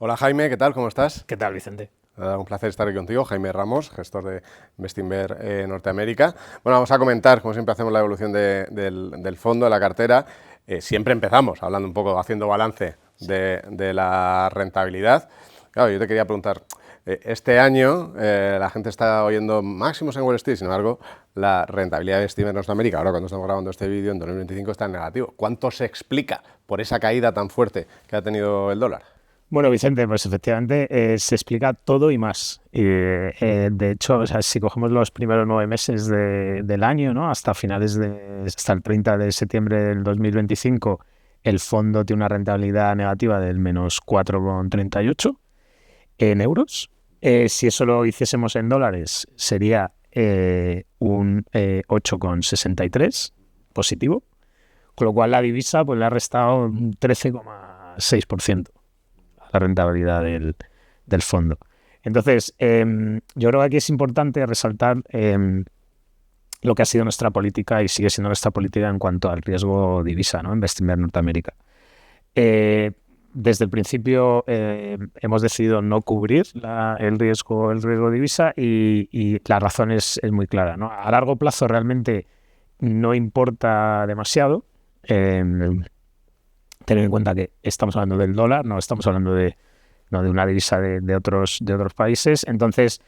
Hola Jaime, ¿qué tal? ¿Cómo estás? ¿Qué tal, Vicente? Un placer estar aquí contigo, Jaime Ramos, gestor de Bestinver Norteamérica. Bueno, vamos a comentar, como siempre hacemos, la evolución del fondo, de la cartera. Siempre empezamos hablando un poco, haciendo balance de la rentabilidad. Claro, yo te quería preguntar, este año la gente está oyendo máximos en Wall Street, sin embargo, la rentabilidad de Bestinver Norteamérica, ahora cuando estamos grabando este vídeo, en 2025 está en negativo. ¿Cuánto se explica por esa caída tan fuerte que ha tenido el dólar? Bueno, Vicente, pues efectivamente se explica todo y más. De hecho, o sea, si cogemos los primeros 9 meses del año, ¿no? Hasta el 30 de septiembre del 2025, el fondo tiene una rentabilidad negativa del menos 4,38 en euros. Si eso lo hiciésemos en dólares, sería un 8,63 positivo, con lo cual la divisa pues, le ha restado un 13,6% la rentabilidad del fondo. Entonces, yo creo que aquí es importante resaltar lo que ha sido nuestra política y sigue siendo nuestra política en cuanto al riesgo divisa, ¿no? En Bestinver Norteamérica. Desde el principio hemos decidido no cubrir el riesgo divisa y la razón es muy clara, ¿no? A largo plazo realmente no importa demasiado. Tener en cuenta que estamos hablando del dólar, no estamos hablando de una divisa de otros países. Entonces,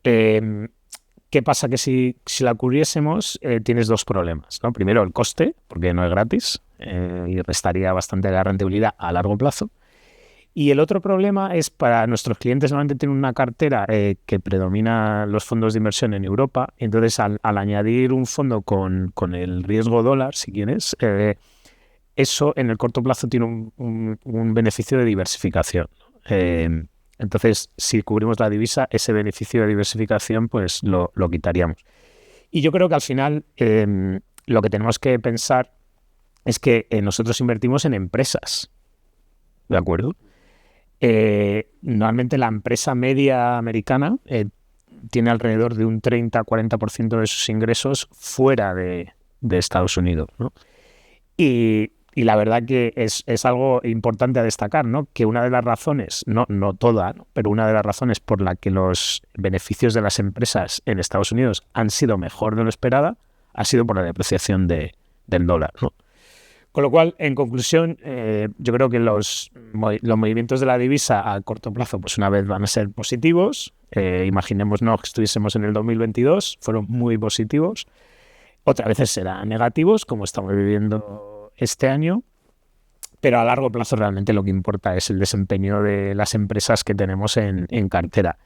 ¿qué pasa? Que si la cubriésemos, tienes dos problemas, ¿no? Primero, el coste, porque no es gratis y restaría bastante la rentabilidad a largo plazo. Y el otro problema es para nuestros clientes, normalmente tienen una cartera que predomina los fondos de inversión en Europa. Entonces, al añadir un fondo con el riesgo dólar, si quieres, eso en el corto plazo tiene un beneficio de diversificación. Entonces, si cubrimos la divisa, ese beneficio de diversificación pues lo quitaríamos. Y yo creo que al final lo que tenemos que pensar es que nosotros invertimos en empresas, ¿de acuerdo? Normalmente la empresa media americana tiene alrededor de un 30-40% de sus ingresos fuera de Estados Unidos, ¿no? Y la verdad que es algo importante a destacar, ¿no? Que una de las razones, no toda, ¿no? Pero una de las razones por la que los beneficios de las empresas en Estados Unidos han sido mejor de lo esperada ha sido por la depreciación del dólar, ¿no? Con lo cual, en conclusión, yo creo que los movimientos de la divisa a corto plazo, pues una vez van a ser positivos. Imaginémonos que estuviésemos en el 2022, fueron muy positivos. Otras veces serán negativos, como estamos viviendo este año, pero a largo plazo realmente lo que importa es el desempeño de las empresas que tenemos en cartera.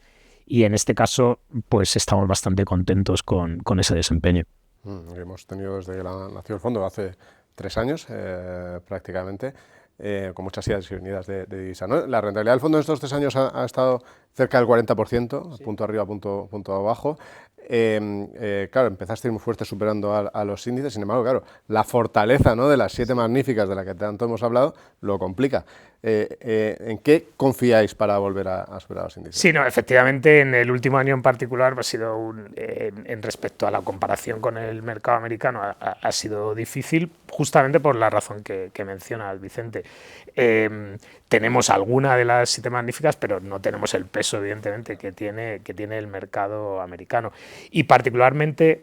Y en este caso, pues estamos bastante contentos con ese desempeño. Hemos tenido desde que nació el fondo hace 3 años prácticamente, con muchas idas y venidas de divisa, ¿no? La rentabilidad del fondo en estos 3 años ha estado cerca del 40%, sí. Punto arriba, punto abajo. Claro, empezaste muy fuerte superando a los índices, sin embargo, claro, la fortaleza, ¿no?, de las 7 magníficas de la que tanto hemos hablado lo complica. ¿En qué confiáis para volver a superar los índices? Sí, no, efectivamente, en el último año en particular ha sido en respecto a la comparación con el mercado americano ha sido difícil, justamente por la razón que menciona Vicente. Tenemos alguna de las 7 magníficas, pero no tenemos el peso, evidentemente, que tiene el mercado americano. Y particularmente,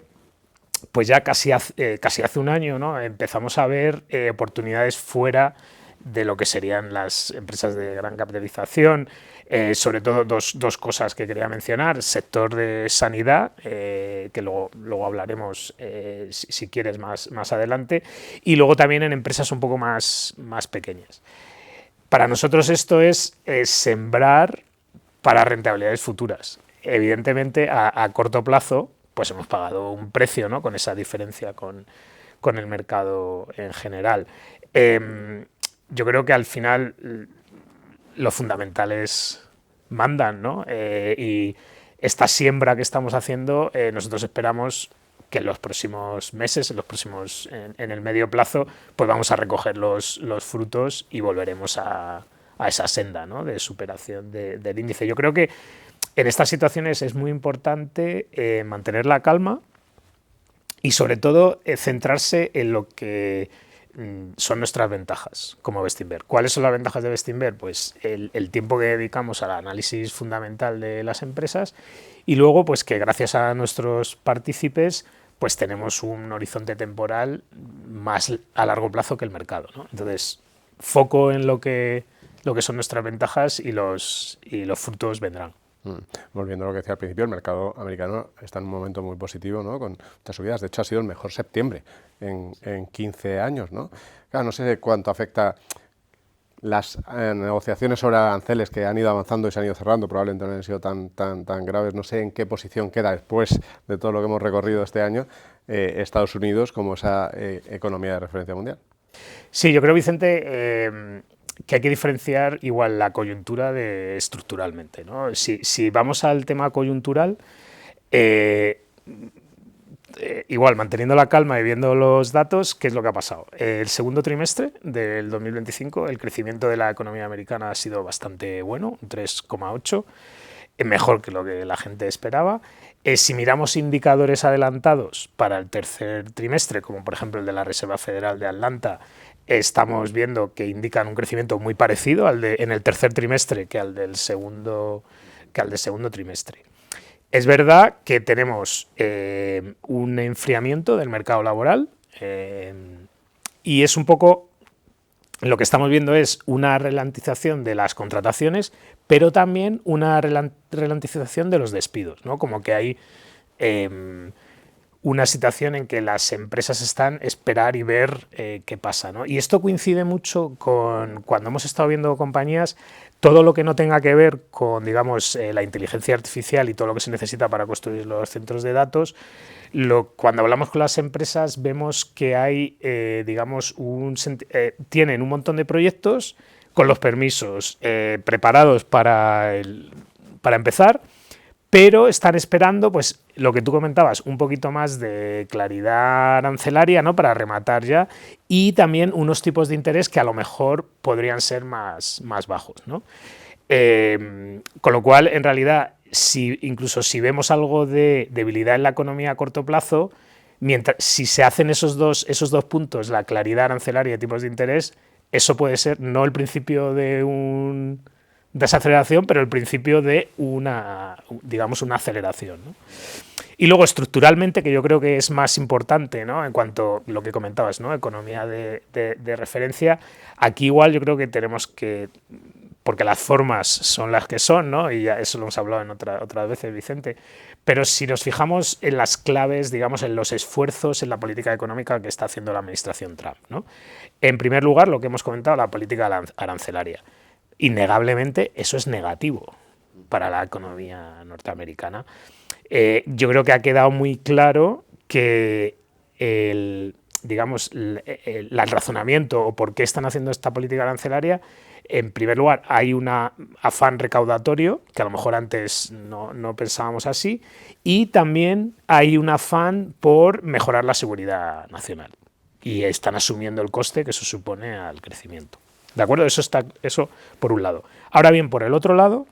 pues ya casi hace un año, ¿no?, empezamos a ver oportunidades fuera de lo que serían las empresas de gran capitalización, sobre todo dos cosas que quería mencionar: sector de sanidad, que luego hablaremos si quieres más adelante, y luego también en empresas un poco más pequeñas. Para nosotros esto es sembrar para rentabilidades futuras. Evidentemente, a corto plazo, pues hemos pagado un precio, ¿no?, con esa diferencia con el mercado en general. Yo creo que al final los fundamentales mandan, ¿no? Y esta siembra que estamos haciendo, nosotros esperamos que en los próximos meses, en el medio plazo, pues vamos a recoger los frutos y volveremos a esa senda, ¿no?, de superación del índice. Yo creo que en estas situaciones es muy importante mantener la calma y sobre todo centrarse en lo que son nuestras ventajas como Bestinver. ¿Cuáles son las ventajas de Bestinver? Pues el tiempo que dedicamos al análisis fundamental de las empresas y luego pues que gracias a nuestros partícipes pues tenemos un horizonte temporal más a largo plazo que el mercado, ¿no? Entonces, foco en lo que son nuestras ventajas y los frutos vendrán. Volviendo a lo que decía al principio, el mercado americano está en un momento muy positivo, ¿no? Con muchas subidas. De hecho, ha sido el mejor septiembre en 15 años, ¿no? Claro, no sé cuánto afecta las negociaciones sobre aranceles que han ido avanzando y se han ido cerrando, probablemente no han sido tan graves. No sé en qué posición queda después de todo lo que hemos recorrido este año Estados Unidos como esa economía de referencia mundial. Sí, yo creo, Vicente, que hay que diferenciar igual la coyuntura de estructuralmente, ¿no? Si vamos al tema coyuntural, igual manteniendo la calma y viendo los datos, ¿qué es lo que ha pasado? El segundo trimestre del 2025 el crecimiento de la economía americana ha sido bastante bueno, un 3,8, mejor que lo que la gente esperaba. Si miramos indicadores adelantados para el tercer trimestre, como por ejemplo el de la Reserva Federal de Atlanta, estamos viendo que indican un crecimiento muy parecido en el tercer trimestre que al del segundo trimestre. Es verdad que tenemos un enfriamiento del mercado laboral y es un poco lo que estamos viendo es una ralentización de las contrataciones, pero también una ralentización de los despidos, ¿no? Como que hay una situación en que las empresas están esperar y ver qué pasa, ¿no? Y esto coincide mucho con cuando hemos estado viendo compañías, todo lo que no tenga que ver con, digamos, la inteligencia artificial y todo lo que se necesita para construir los centros de datos. Cuando hablamos con las empresas vemos que hay, digamos, tienen un montón de proyectos con los permisos preparados para empezar, pero están esperando, pues, lo que tú comentabas, un poquito más de claridad arancelaria, ¿no? Para rematar ya, y también unos tipos de interés que a lo mejor podrían ser más bajos, ¿no? Con lo cual, en realidad, incluso si vemos algo de debilidad en la economía a corto plazo, si se hacen esos dos puntos, la claridad arancelaria y tipos de interés, eso puede ser no el principio de una desaceleración, pero el principio de una aceleración, ¿no? Y luego estructuralmente, que yo creo que es más importante, ¿no? En cuanto a lo que comentabas, ¿no? Economía de referencia, aquí igual yo creo que tenemos que, porque las formas son las que son, ¿no? Y ya eso lo hemos hablado en otras veces, Vicente, pero si nos fijamos en las claves, digamos, en los esfuerzos en la política económica que está haciendo la administración Trump, ¿no? En primer lugar, lo que hemos comentado, la política arancelaria. Innegablemente eso es negativo para la economía norteamericana. Yo creo que ha quedado muy claro que el razonamiento o por qué están haciendo esta política arancelaria, en primer lugar hay un afán recaudatorio, que a lo mejor antes no pensábamos así, y también hay un afán por mejorar la seguridad nacional. Y están asumiendo el coste que eso supone al crecimiento. ¿De acuerdo? Eso por un lado. Ahora bien, por el otro lado,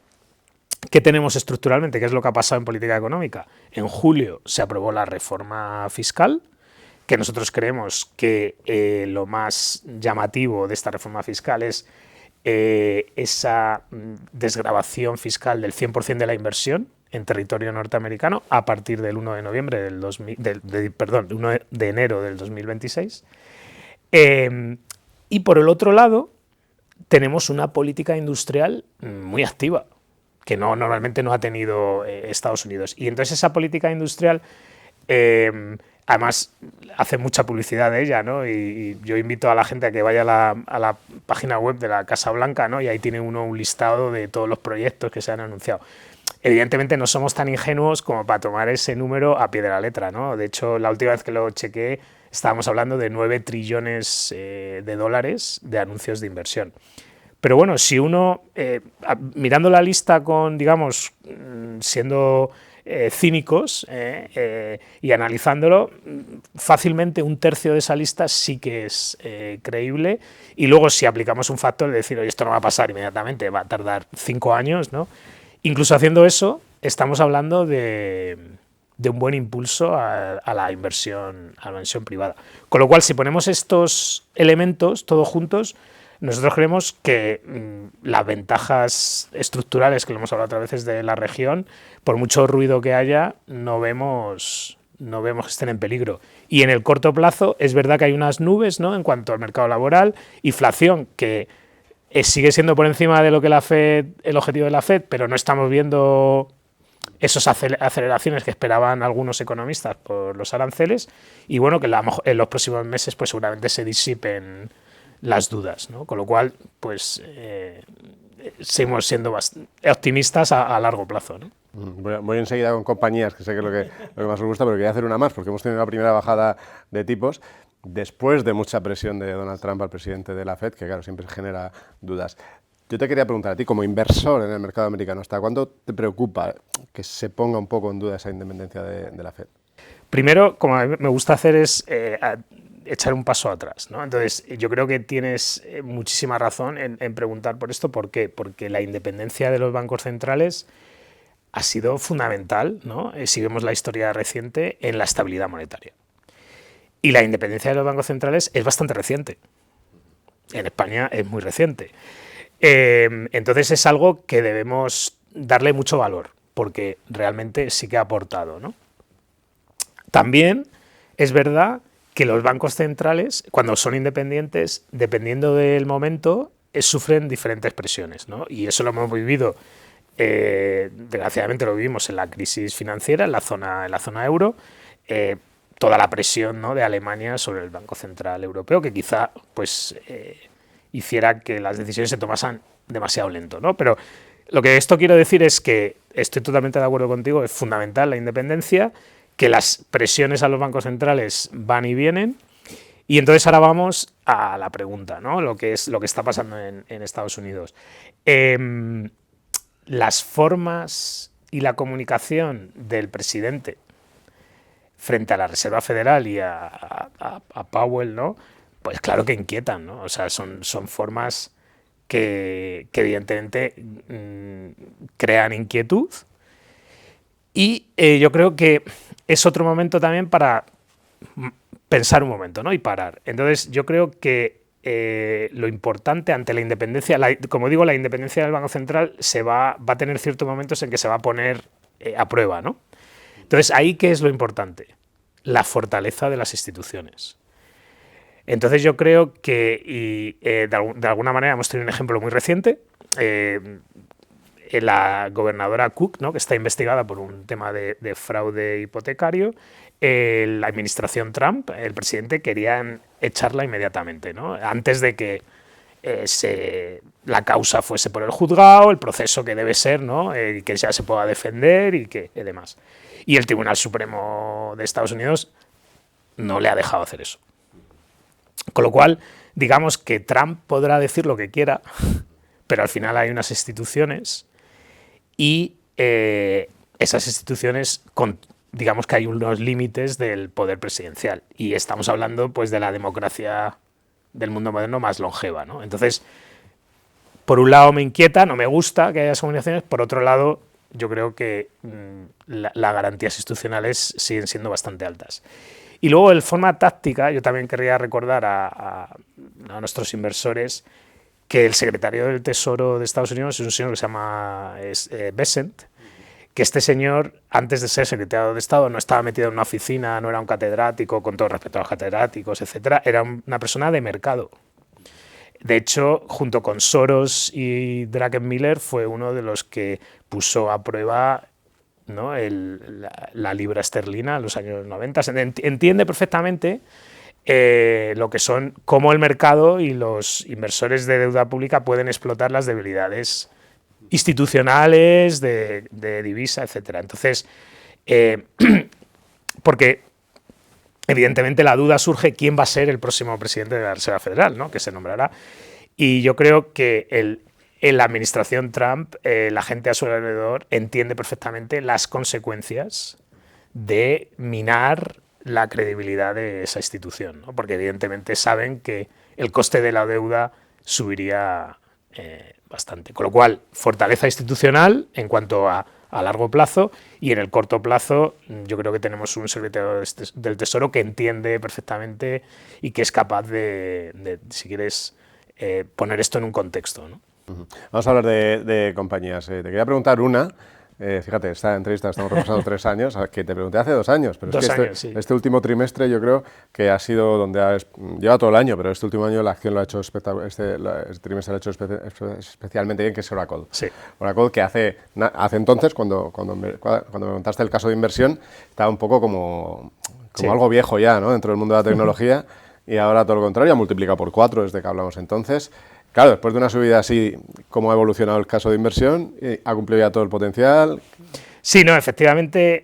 ¿qué tenemos estructuralmente? ¿Qué es lo que ha pasado en política económica? En julio se aprobó la reforma fiscal, que nosotros creemos que lo más llamativo de esta reforma fiscal es esa desgravación fiscal del 100% de la inversión en territorio norteamericano a partir del 1 de noviembre del 1 de enero del 2026. Y por el otro lado, tenemos una política industrial muy activa, que normalmente no ha tenido Estados Unidos. Y entonces esa política industrial, además, hace mucha publicidad de ella, ¿no? Y yo invito a la gente a que vaya a la página web de la Casa Blanca, ¿no? Y ahí tiene uno un listado de todos los proyectos que se han anunciado. Evidentemente no somos tan ingenuos como para tomar ese número a pie de la letra, ¿no? De hecho, la última vez que lo chequeé, estábamos hablando de 9 trillones de dólares de anuncios de inversión. Pero bueno, si uno, mirando la lista con, digamos, siendo cínicos y analizándolo, fácilmente un tercio de esa lista sí que es creíble. Y luego si aplicamos un factor de decir, oye, esto no va a pasar inmediatamente, va a tardar 5 años, ¿no? Incluso haciendo eso, estamos hablando de de un buen impulso a la inversión privada. Con lo cual, si ponemos estos elementos todos juntos, nosotros creemos que las ventajas estructurales, que lo hemos hablado otras veces de la región, por mucho ruido que haya, no vemos que estén en peligro. Y en el corto plazo es verdad que hay unas nubes, ¿no?, en cuanto al mercado laboral, inflación que sigue siendo por encima de lo que el objetivo de la Fed, pero no estamos viendo esas aceleraciones que esperaban algunos economistas por los aranceles, y bueno, que en los próximos meses pues seguramente se disipen las dudas, ¿no? Con lo cual, pues seguimos siendo optimistas a largo plazo, ¿no? Voy enseguida con compañías, que sé que es lo que más os gusta, pero quería hacer una más, porque hemos tenido la primera bajada de tipos después de mucha presión de Donald Trump al presidente de la Fed, que claro, siempre genera dudas. Yo te quería preguntar a ti, como inversor en el mercado americano, ¿hasta cuándo te preocupa que se ponga un poco en duda esa independencia de la Fed? Primero, como a mí me gusta hacer, es echar un paso atrás, ¿no? Entonces, yo creo que tienes muchísima razón en preguntar por esto. ¿Por qué? Porque la independencia de los bancos centrales ha sido fundamental, ¿no? Si vemos la historia reciente, en la estabilidad monetaria. Y la independencia de los bancos centrales es bastante reciente. En España es muy reciente. Entonces es algo que debemos darle mucho valor, porque realmente sí que ha aportado, ¿no? También es verdad que los bancos centrales, cuando son independientes, dependiendo del momento, sufren diferentes presiones, ¿no? Y eso lo hemos vivido, desgraciadamente lo vivimos en la crisis financiera, en la zona euro, toda la presión, ¿no?, de Alemania sobre el Banco Central Europeo, que quizá pues hiciera que las decisiones se tomasen demasiado lento, ¿no? Pero lo que esto quiero decir es que estoy totalmente de acuerdo contigo, es fundamental la independencia, que las presiones a los bancos centrales van y vienen. Y entonces ahora vamos a la pregunta, ¿no? Lo que está pasando en Estados Unidos. Las formas y la comunicación del presidente frente a la Reserva Federal y a Powell, ¿no?, pues claro que inquietan, ¿no? O sea, son formas que evidentemente crean inquietud. Y yo creo que es otro momento también para pensar un momento, ¿no?, y parar. Entonces yo creo que lo importante ante la independencia, como digo, la independencia del Banco Central va a tener ciertos momentos en que se va a poner a prueba, ¿no? Entonces, ¿ahí qué es lo importante? La fortaleza de las instituciones. Entonces yo creo que, de alguna manera hemos tenido un ejemplo muy reciente, la gobernadora Cook, ¿no?, que está investigada por un tema de fraude hipotecario. La administración Trump, el presidente, querían echarla inmediatamente, ¿no?, antes de que la causa fuese por el juzgado, el proceso que debe ser, ¿no?, que ya se pueda defender y demás. Y el Tribunal Supremo de Estados Unidos no le ha dejado hacer eso. Con lo cual, digamos que Trump podrá decir lo que quiera, pero al final hay unas instituciones y esas instituciones, digamos que hay unos límites del poder presidencial. Y estamos hablando pues de la democracia del mundo moderno más longeva, ¿no? Entonces, por un lado me inquieta, no me gusta que haya esas comunicaciones, por otro lado yo creo que las garantías institucionales siguen siendo bastante altas. Y luego, de forma táctica, yo también querría recordar a nuestros inversores que el secretario del Tesoro de Estados Unidos es un señor que se llama Bessent, que este señor, antes de ser secretario de Estado, no estaba metido en una oficina, no era un catedrático, con todo respeto a los catedráticos, etcétera, era una persona de mercado. De hecho, junto con Soros y Druckenmiller, fue uno de los que puso a prueba, ¿no?, la libra esterlina en los años 90. Entiende perfectamente lo que son, cómo el mercado y los inversores de deuda pública pueden explotar las debilidades institucionales de divisa, etcétera. Entonces, porque evidentemente la duda surge quién va a ser el próximo presidente de la Reserva Federal, ¿no?, que se nombrará. Y yo creo que en la administración Trump, la gente a su alrededor entiende perfectamente las consecuencias de minar la credibilidad de esa institución, ¿no?, porque evidentemente saben que el coste de la deuda subiría bastante. Con lo cual, fortaleza institucional en cuanto a a largo plazo, y en el corto plazo yo creo que tenemos un secretario del Tesoro que entiende perfectamente y que es capaz de si quieres, poner esto en un contexto, ¿no? Vamos a hablar de compañías. Te quería preguntar una. Fíjate, esta entrevista estamos repasando 3 años, que te pregunté hace 2 años, pero 2 es que años, sí. este último trimestre yo creo que ha sido donde lleva todo el año, pero este último año la acción lo ha hecho este trimestre lo ha hecho especialmente bien, que es Oracle. Sí. Oracle, que hace entonces, cuando me contaste el caso de inversión, estaba un poco como Sí. algo viejo ya, ¿no?, dentro del mundo de la tecnología, y ahora todo lo contrario, ha multiplicado por 4 desde que hablamos entonces. Claro, después de una subida así, ¿cómo ha evolucionado el caso de inversión? ¿Ha cumplido ya todo el potencial? Sí, no, efectivamente,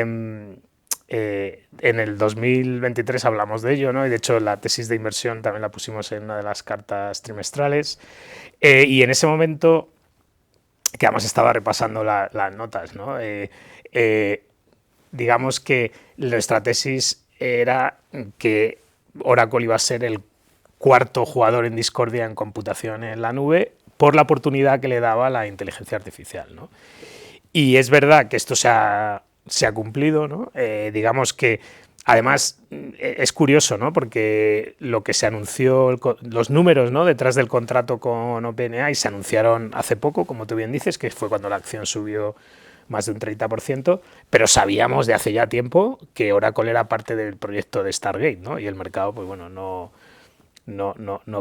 en el 2023 hablamos de ello, ¿no? Y de hecho la tesis de inversión también la pusimos en una de las cartas trimestrales. Y en ese momento, que además estaba repasando las notas, ¿no? Digamos que nuestra tesis era que Oracle iba a ser el cuarto jugador en discordia en computación en la nube por la oportunidad que le daba la inteligencia artificial, ¿no? Y es verdad que esto se ha cumplido, ¿no? Digamos que además es curioso, ¿no?, porque lo que se anunció, los números, ¿no?, detrás del contrato con OpenAI se anunciaron hace poco, como tú bien dices, que fue cuando la acción subió más de un 30%, pero sabíamos de hace ya tiempo que Oracle era parte del proyecto de Stargate, ¿no? Y el mercado, pues bueno, no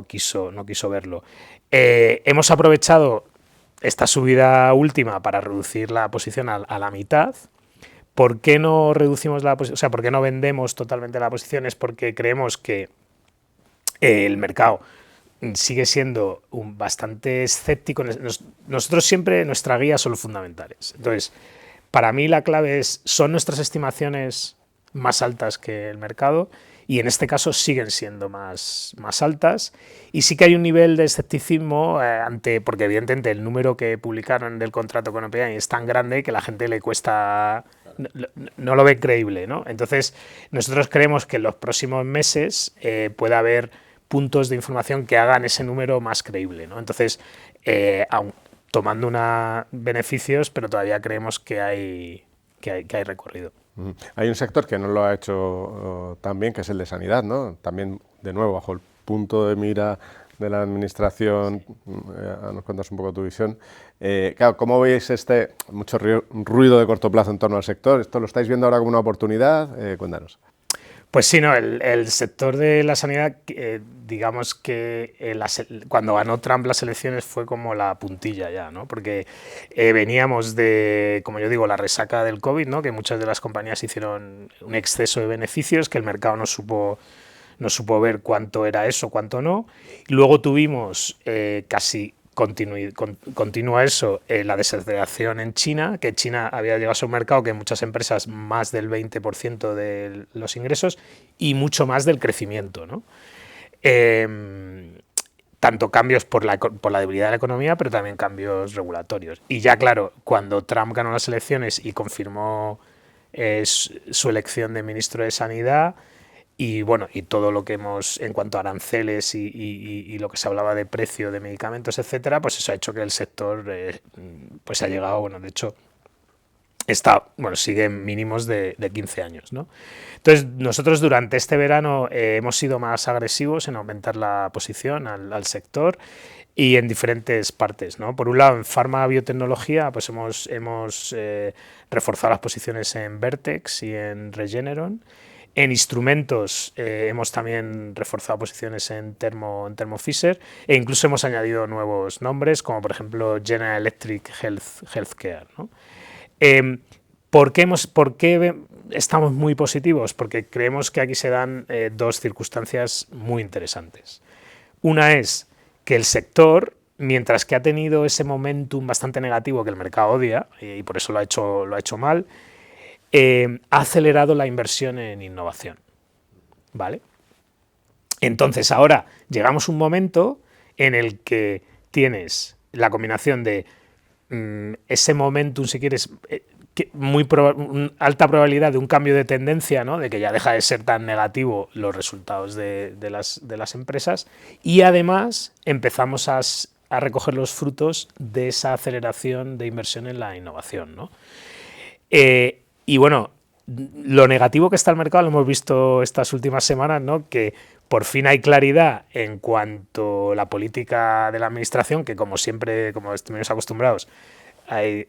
quiso verlo. Hemos aprovechado esta subida última para reducir la posición a la mitad. ¿Por qué no reducimos la posición? O sea, ¿por qué no vendemos totalmente la posición? Es porque creemos que el mercado sigue siendo bastante escéptico. Nosotros siempre, nuestra guía son los fundamentales. Entonces, para mí la clave son nuestras estimaciones más altas que el mercado, y en este caso siguen siendo más altas, y sí que hay un nivel de escepticismo porque evidentemente el número que publicaron del contrato con OpenAI es tan grande que a la gente le cuesta, no lo ve creíble, ¿no? Entonces nosotros creemos que en los próximos meses puede haber puntos de información que hagan ese número más creíble, ¿no? Entonces, aún tomando beneficios, pero todavía creemos que hay recorrido. Hay un sector que no lo ha hecho tan bien, que es el de sanidad, ¿no? También, de nuevo, bajo el punto de mira de la administración. Nos cuentas un poco tu visión. Claro, ¿cómo veis mucho ruido de corto plazo en torno al sector? ¿Esto lo estáis viendo ahora como una oportunidad? Cuéntanos. Pues sí, no, el sector de la sanidad, digamos que cuando ganó Trump las elecciones fue como la puntilla ya, ¿no? Porque veníamos de, como yo digo, la resaca del COVID, ¿no?, que muchas de las compañías hicieron un exceso de beneficios, que el mercado no supo ver cuánto era eso, cuánto no. Y luego tuvimos casi continúa eso, la desaceleración en China, que China había llegado a ser un mercado que muchas empresas más del 20% de los ingresos y mucho más del crecimiento, ¿no? Tanto cambios por la debilidad de la economía, pero también cambios regulatorios. Y ya claro, cuando Trump ganó las elecciones y confirmó su elección de ministro de Sanidad, y bueno, y todo lo que hemos en cuanto a aranceles y lo que se hablaba de precio de medicamentos, etcétera, pues eso ha hecho que el sector pues ha llegado, bueno, de hecho sigue en mínimos de 15 años, ¿no? Entonces nosotros durante este verano hemos sido más agresivos en aumentar la posición al sector, y en diferentes partes, ¿no? Por un lado, en farma biotecnología, pues hemos reforzado las posiciones en Vertex y en Regeneron. En instrumentos hemos también reforzado posiciones en Thermo Fisher, e incluso hemos añadido nuevos nombres, como por ejemplo General Electric Healthcare, ¿no? ¿Por qué estamos muy positivos? Porque creemos que aquí se dan dos circunstancias muy interesantes. Una es que el sector, mientras que ha tenido ese momentum bastante negativo que el mercado odia, y por eso lo ha hecho mal, ha acelerado la inversión en innovación, ¿vale? Entonces ahora llegamos a un momento en el que tienes la combinación de ese momentum, si quieres, alta probabilidad de un cambio de tendencia, ¿no?, de que ya deja de ser tan negativo los resultados de las empresas, y además empezamos a a recoger los frutos de esa aceleración de inversión en la innovación, ¿no? Y bueno, lo negativo que está el mercado lo hemos visto estas últimas semanas, ¿no? Que por fin hay claridad en cuanto a la política de la administración, que como siempre, como estuvimos acostumbrados, hay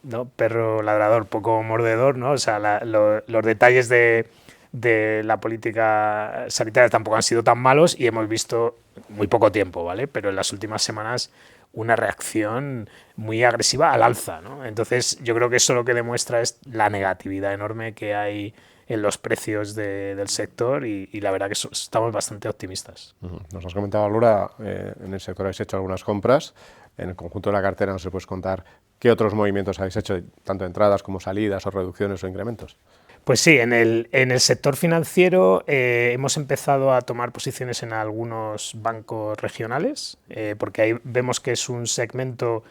¿no? Perro ladrador, poco mordedor, ¿no? O sea, los detalles de la política sanitaria tampoco han sido tan malos y hemos visto muy poco tiempo, ¿vale? Pero en las últimas semanas una reacción muy agresiva al alza, ¿no? Entonces yo creo que eso lo que demuestra es la negatividad enorme que hay en los precios del sector y la verdad que estamos bastante optimistas. Nos has comentado, Laura, en el sector habéis hecho algunas compras, en el conjunto de la cartera nos puedes contar qué otros movimientos habéis hecho, tanto entradas como salidas o reducciones o incrementos. Pues sí, en el sector financiero hemos empezado a tomar posiciones en algunos bancos regionales, porque ahí vemos que es un segmento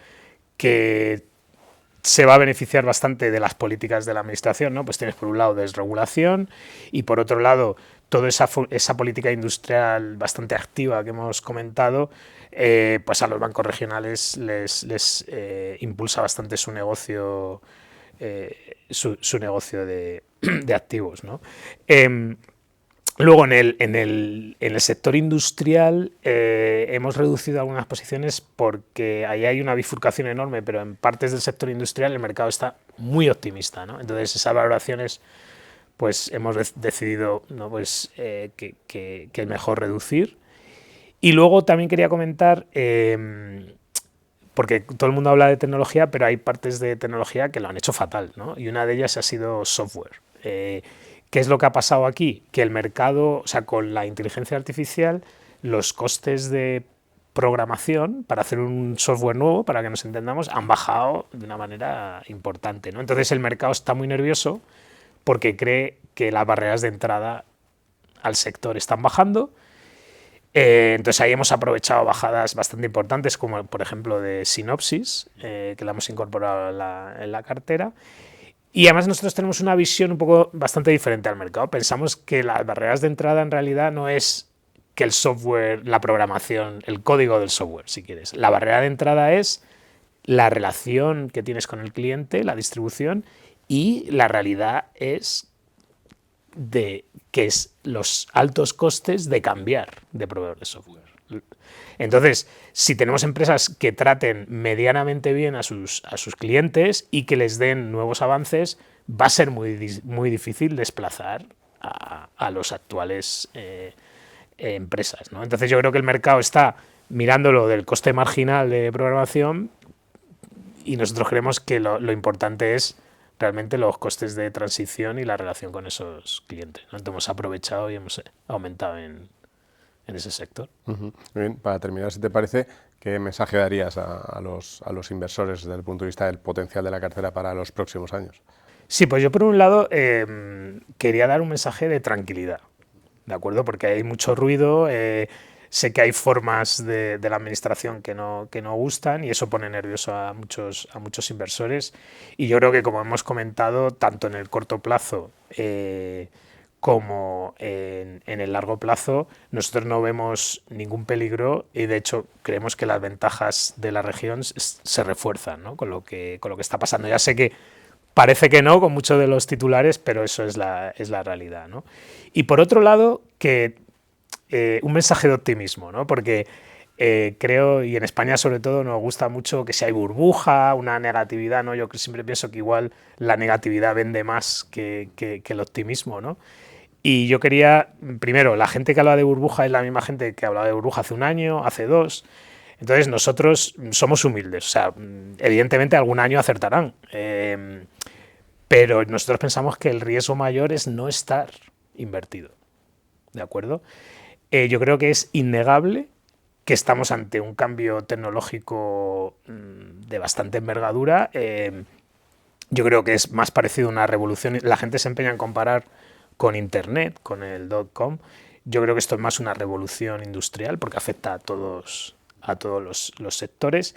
que se va a beneficiar bastante de las políticas de la administración, ¿no? Pues tienes por un lado desregulación y por otro lado toda esa política industrial bastante activa que hemos comentado, pues a los bancos regionales les impulsa bastante su negocio, su negocio de activos, ¿no? Luego, en el sector industrial hemos reducido algunas posiciones porque ahí hay una bifurcación enorme, pero en partes del sector industrial el mercado está muy optimista, ¿no? Entonces, esas valoraciones, pues hemos decidido, ¿no? Pues, que es mejor reducir. Y luego también quería comentar, porque todo el mundo habla de tecnología, pero hay partes de tecnología que lo han hecho fatal, ¿no? Y una de ellas ha sido software. ¿Qué es lo que ha pasado aquí? Que el mercado, o sea, con la inteligencia artificial, los costes de programación para hacer un software nuevo, para que nos entendamos, han bajado de una manera importante, ¿no? Entonces el mercado está muy nervioso porque cree que las barreras de entrada al sector están bajando. Entonces ahí hemos aprovechado bajadas bastante importantes, como por ejemplo de Synopsys, que la hemos incorporado en la cartera. Y además nosotros tenemos una visión un poco bastante diferente al mercado. Pensamos que las barreras de entrada en realidad no es que el software, la programación, el código del software, si quieres. La barrera de entrada es la relación que tienes con el cliente, la distribución, y la realidad es de que es los altos costes de cambiar de proveedor de software. Entonces, si tenemos empresas que traten medianamente bien a sus clientes y que les den nuevos avances, va a ser muy difícil desplazar a los actuales empresas, ¿no? Entonces yo creo que el mercado está mirándolo del coste marginal de programación y nosotros creemos que lo importante es realmente los costes de transición y la relación con esos clientes, ¿no? Entonces hemos aprovechado y hemos aumentado en ese sector. Muy bien, para terminar, si te parece, ¿qué mensaje darías a los inversores desde el punto de vista del potencial de la cartera para los próximos años? Sí, pues yo por un lado quería dar un mensaje de tranquilidad, ¿de acuerdo? Porque hay mucho ruido, sé que hay formas de la administración que no gustan y eso pone nervioso a muchos inversores y yo creo que, como hemos comentado, tanto en el corto plazo como en el largo plazo, nosotros no vemos ningún peligro y de hecho creemos que las ventajas de la región se refuerzan, ¿no? con lo que está pasando. Ya sé que parece que no, con muchos de los titulares, pero eso es la realidad, ¿no? Y por otro lado, que un mensaje de optimismo, ¿no? Porque creo, y en España sobre todo, nos gusta mucho que si hay burbuja, una negatividad, ¿no? Yo siempre pienso que igual la negatividad vende más que el optimismo, ¿no? Y yo quería, primero, la gente que habla de burbuja es la misma gente que hablaba de burbuja hace un año, hace dos. Entonces nosotros somos humildes, o sea, evidentemente algún año acertarán, pero nosotros pensamos que el riesgo mayor es no estar invertido, ¿de acuerdo? Yo creo que es innegable que estamos ante un cambio tecnológico de bastante envergadura. Yo creo que es más parecido a una revolución. La gente se empeña en comparar con Internet, con el .com. Yo creo que esto es más una revolución industrial porque afecta a todos los sectores.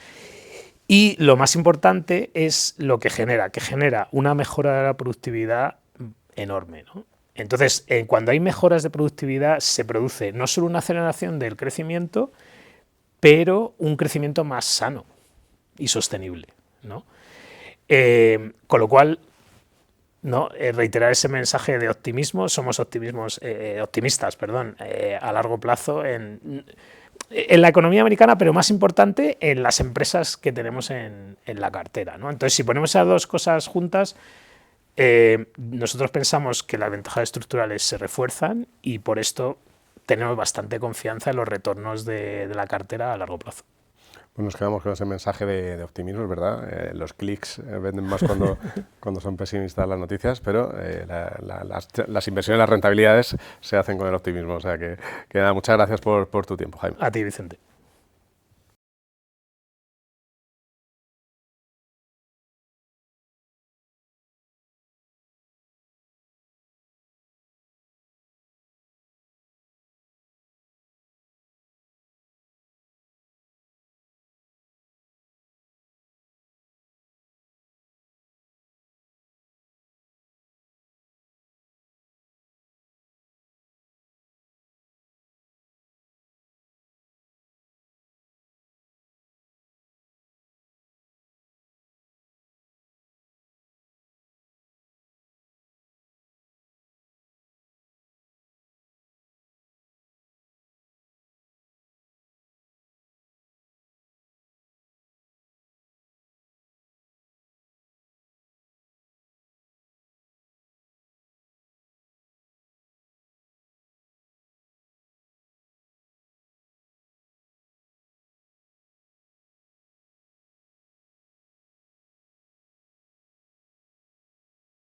Y lo más importante es lo que genera una mejora de la productividad enorme, ¿no? Entonces, cuando hay mejoras de productividad, se produce no solo una aceleración del crecimiento, pero un crecimiento más sano y sostenible, ¿no? Con lo cual, ¿no? Reiterar ese mensaje de optimismo, somos optimistas, a largo plazo en la economía americana, pero más importante en las empresas que tenemos en la cartera, ¿no? Entonces, si ponemos esas dos cosas juntas, nosotros pensamos que las ventajas estructurales se refuerzan y por esto tenemos bastante confianza en los retornos de la cartera a largo plazo. Pues nos quedamos con ese mensaje de optimismo, es verdad. Los clics venden más cuando son pesimistas las noticias, pero las inversiones, las rentabilidades se hacen con el optimismo. O sea que nada, muchas gracias por tu tiempo, Jaime. A ti, Vicente.